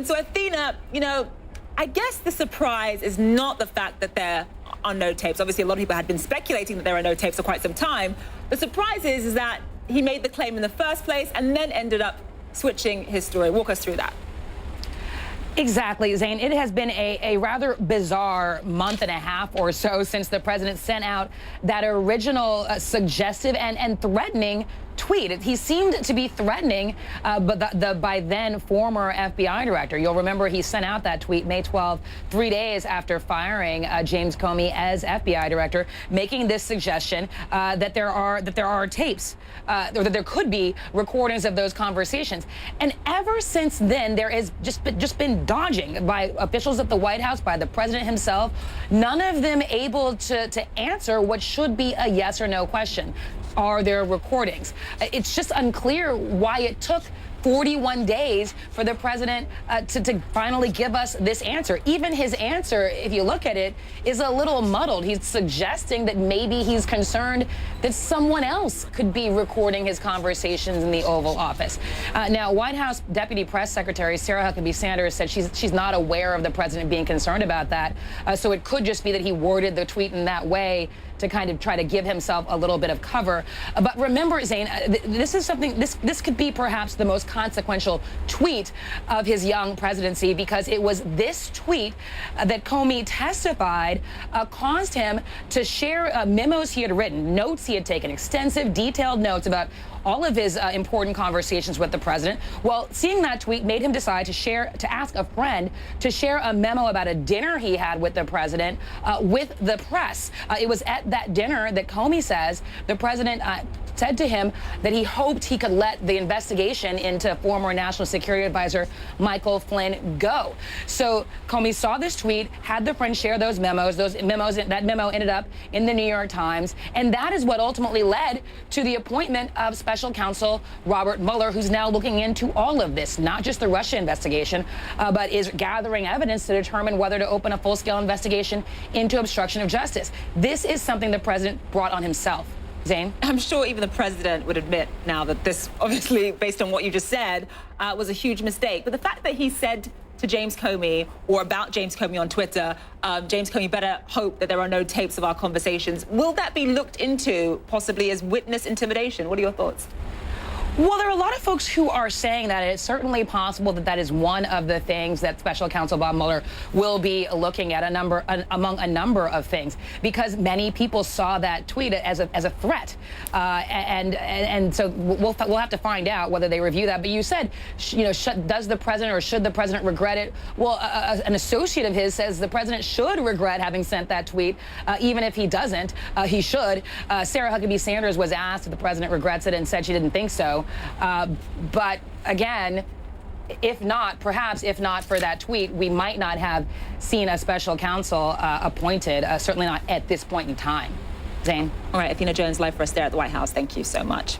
So Athena, I guess the surprise is not the fact that there are no tapes. Obviously, a lot of people had been speculating that there are no tapes for quite some time. The surprise is that he made the claim in the first place and then ended up switching his story. Walk us through that. Exactly, Zain. It has been a rather bizarre month and a half or so since the president sent out that original suggestive and threatening tweet. He seemed to be threatening but the by then former FBI director. You'll remember he sent out that tweet May 12th, 3 days after firing James Comey as FBI director, making this suggestion that there are tapes or that there could be recordings of those conversations. And ever since then, there has just been dodging by officials at the White House, by the president himself, none of them able to answer what should be a yes or no question. Are there recordings? It's just unclear why it took 41 days for the president to finally give us this answer. Even his answer, if you look at it, is a little muddled. He's suggesting that maybe he's concerned that someone else could be recording his conversations in the Oval Office. Now, White House Deputy Press Secretary Sarah Huckabee Sanders said she's not aware of the president being concerned about that. So it could just be that he worded the tweet in that way to kind of try to give himself a little bit of cover. But remember, Zain, this is something, this could be perhaps the most consequential tweet of his young presidency, because it was this tweet that Comey testified caused him to share memos he had written, notes he had taken, extensive, detailed notes about all of his important conversations with the president. Well, seeing that tweet made him decide to ask a friend to share a memo about a dinner he had with the president with the press. It was at that dinner that Comey says the president said to him that he hoped he could let the investigation into former National Security Advisor Michael Flynn go. So Comey saw this tweet, had the friend share those memos. That memo ended up in the New York Times, and that is what ultimately led to the appointment of Special Counsel Robert Mueller, who's now looking into all of this, not just the Russia investigation, but is gathering evidence to determine whether to open a full-scale investigation into obstruction of justice. This is something the president brought on himself. Zain? I'm sure even the president would admit now that this, obviously, based on what you just said, was a huge mistake. But the fact that he said to James Comey, or about James Comey on Twitter, James Comey better hope that there are no tapes of our conversations, will that be looked into possibly as witness intimidation? What are your thoughts? Well, there are a lot of folks who are saying that it's certainly possible that that is one of the things that Special Counsel Bob Mueller will be looking at among a number of things, because many people saw that tweet as a threat, and so we'll have to find out whether they review that. But you said, does the president or should the president regret it? Well, an associate of his says the president should regret having sent that tweet, even if he doesn't. He should. Sarah Huckabee Sanders was asked if the president regrets it and said she didn't think so. But again, perhaps if not for that tweet, we might not have seen a special counsel appointed, certainly not at this point in time. Zain? All right, Athena Jones, live for us there at the White House. Thank you so much.